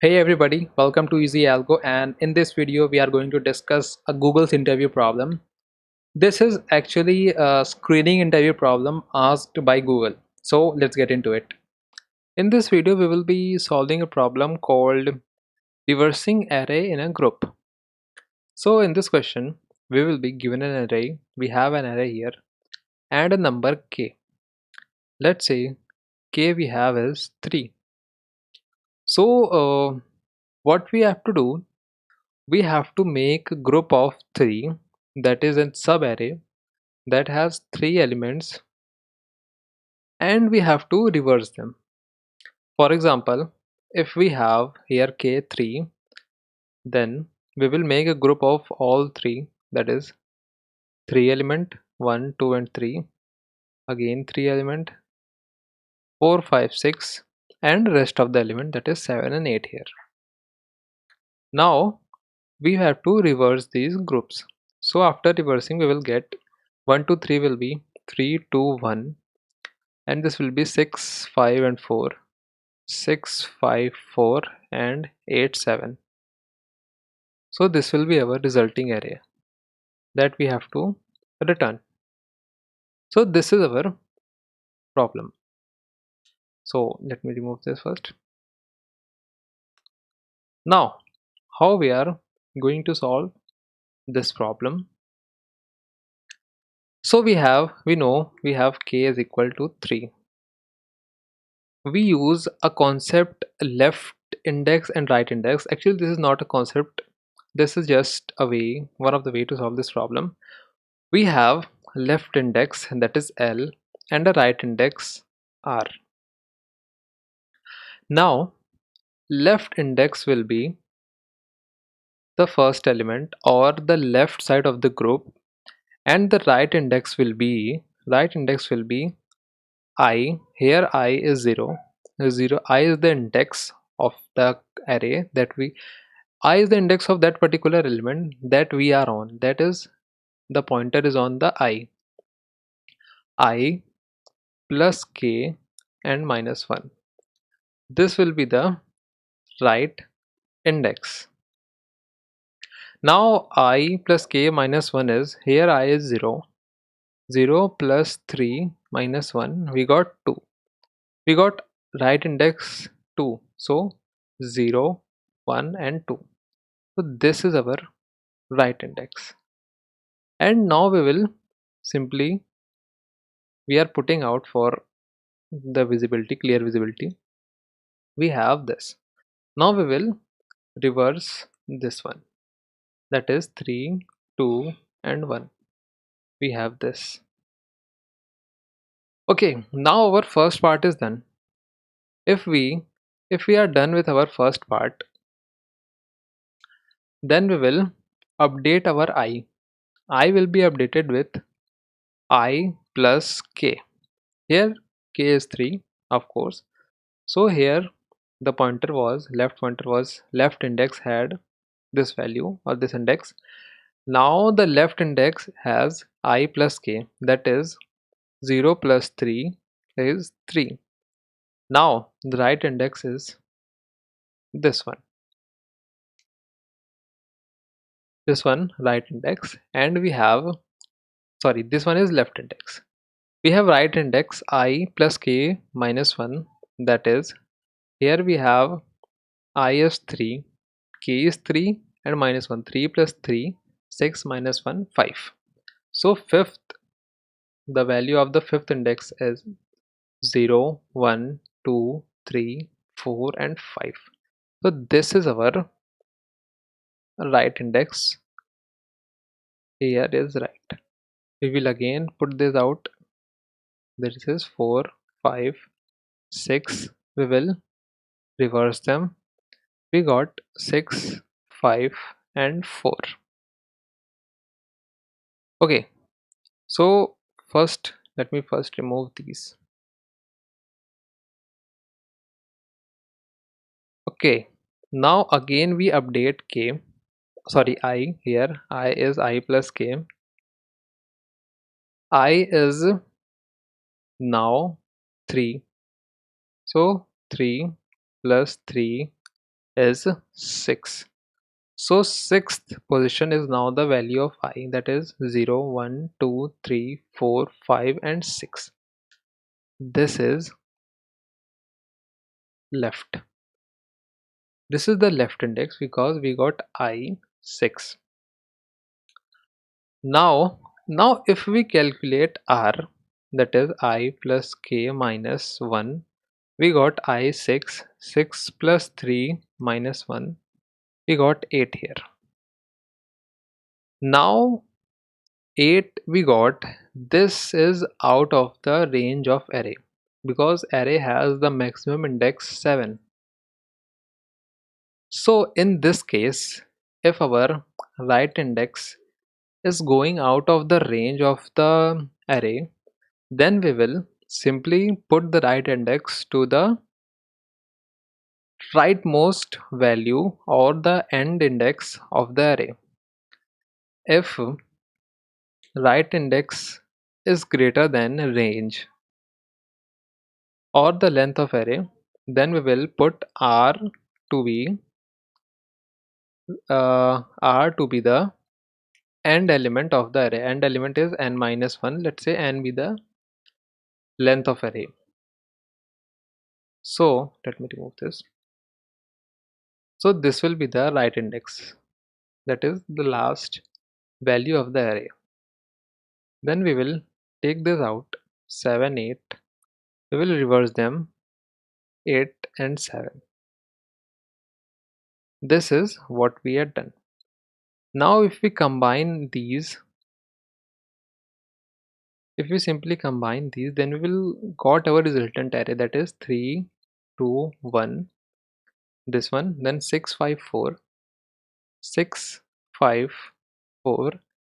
Hey everybody, welcome to Easy Algo, and in this video we are going to discuss a Google's interview problem. This is actually a screening interview problem asked by Google. So let's get into it. In this video we will be solving a problem called reversing array in a group. So in this question we will be given an array. We have an array here and a number k. Let's say k we have is 3. So what we have to do, we have to make a group of 3, that is a subarray that has 3 elements, and we have to reverse them. For example, if we have here k3, then we will make a group of all 3, that is 3 element 1 2 and 3, again 3 element 4 5 6, and rest of the element, that is 7 and 8 here. Now we have to reverse these groups. So after reversing we will get 1 to 3 will be 3 2 1, and this will be 6 5 and 4, 6 5 4 and 8 7. So this will be our resulting array that we have to return. So this is our problem. So let me remove this first. Now how we are going to solve this problem? So we know we have k is equal to 3. We use a concept left index and right index. Actually this is not a concept, this is just a way, one of the way to solve this problem. We have left index, that is L, and a right index R. Now left index will be the first element or the left side of the group, and the right index will be I. Here I is 0. 0, I is the index of the array that we, I is the index of that particular element that we are on, that is the pointer is on the I plus k and minus 1. This will be the right index. Now I plus k minus 1 is, here I is 0. 0 plus 3 minus 1, we got 2. We got right index 2. So 0, 1 and 2. So this is our right index. And now we will simply, we are putting out for the visibility, clear visibility. We have this. Now we will reverse this one. That is 3 2 and 1. We have this. Okay, now our first part is done. If we are done with our first part, then we will update our I will be updated with I plus k. Here k is 3, of course. So here the left index had this value or this index. Now the left index has I plus k, that is 0 plus 3 is 3. Now the right index is this one, right index, and we have, sorry, this one is left index. We have right index I plus k minus 1, that is, here we have I is 3, k is 3 and minus 1, 3 plus 3, 6 minus 1, 5. So fifth, the value of the fifth index is 0 1 2 3 4 and 5. So this is our right index. Here is right. We will again put this out. This is 4 5 6. We will reverse them. We got 6 5 and 4. Okay, so first let me first remove these. Okay, now again we update k, sorry, I. Here I is I plus k. I is now 3. So 3 plus 3 is 6. So sixth position is now the value of I, that is 0, 1, 2, 3, 4, 5 and 6. This is left. This is the left index because we got I 6. Now if we calculate R, that is I plus K minus 1, we got I 6, 6 plus 3 minus 1, we got 8 here. Now 8 we got, this is out of the range of array because array has the maximum index 7. So in this case, if our right index is going out of the range of the array, then we will simply put the right index to the rightmost value or the end index of the array. If right index is greater than range or the length of array, then we will put to be the end element of the array. End element is n minus 1. Let's say n be the length of array. So let me remove this. So this will be the right index, that is the last value of the array. Then we will take this out, 7, 8. We will reverse them, 8 and 7. This is what we had done. Now if we combine these, if we simply combine these, then we will got our resultant array, that is 3, 2, 1, this one, then 6, 5, 4, 6, 5, 4,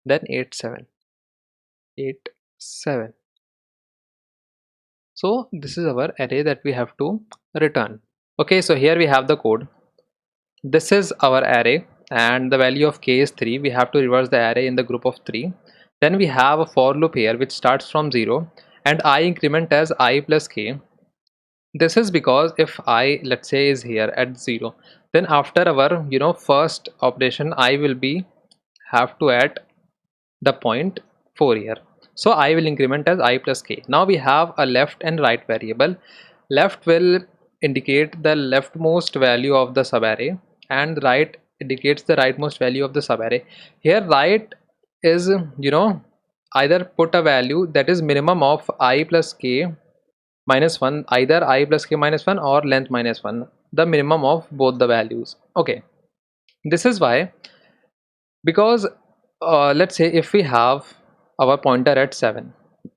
then 8, 7, 8, 7. So this is our array that we have to return. Okay, so here we have the code. This is our array and the value of k is 3. We have to reverse the array in the group of 3. Then we have a for loop here which starts from 0 and I increment as I plus k. This is because if I, let's say, is here at 0, then after our first operation I will be have to add the point 4 here. So I will increment as I plus k. Now we have a left and right variable. Left will indicate the leftmost value of the subarray and right indicates the rightmost value of the subarray. Here right is either put a value that is minimum of I plus k minus 1, either I plus k minus 1 or length minus 1, the minimum of both the values. Okay, this is why, because let's say if we have our pointer at 7,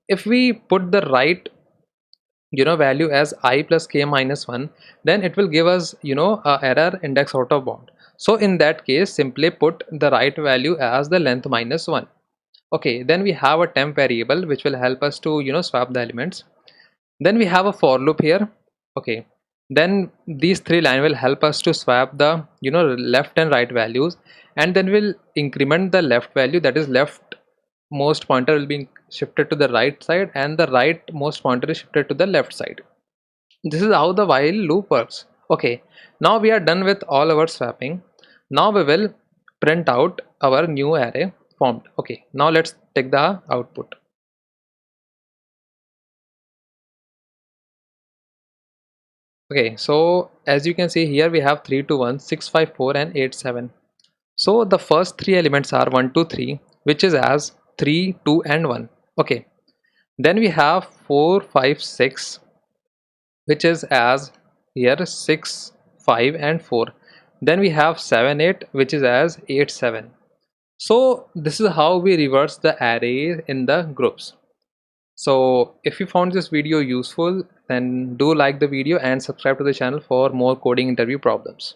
if we put the right value as I plus k minus 1, then it will give us a error index out of bound. So in that case simply put the right value as the length minus 1. Okay, then we have a temp variable which will help us to swap the elements. Then we have a for loop here. Okay, then these three lines will help us to swap the left and right values, and then we'll increment the left value, that is left most pointer will be shifted to the right side and the right most pointer is shifted to the left side. This is how the while loop works. Okay, now we are done with all our swapping. Now we will print out our new array formed. Okay, now let's take the output. Okay, so as you can see here we have 3 to 1, 6, 5, 4 and 8, 7. So the first three elements are 1, 2, 3, which is as 3, 2 and 1. Okay, then we have 4, 5, 6, which is as here 6, 5 and 4. Then we have 7, 8, which is as 8, 7. So this is how we reverse the array in the groups. So if you found this video useful, then do like the video and subscribe to the channel for more coding interview problems.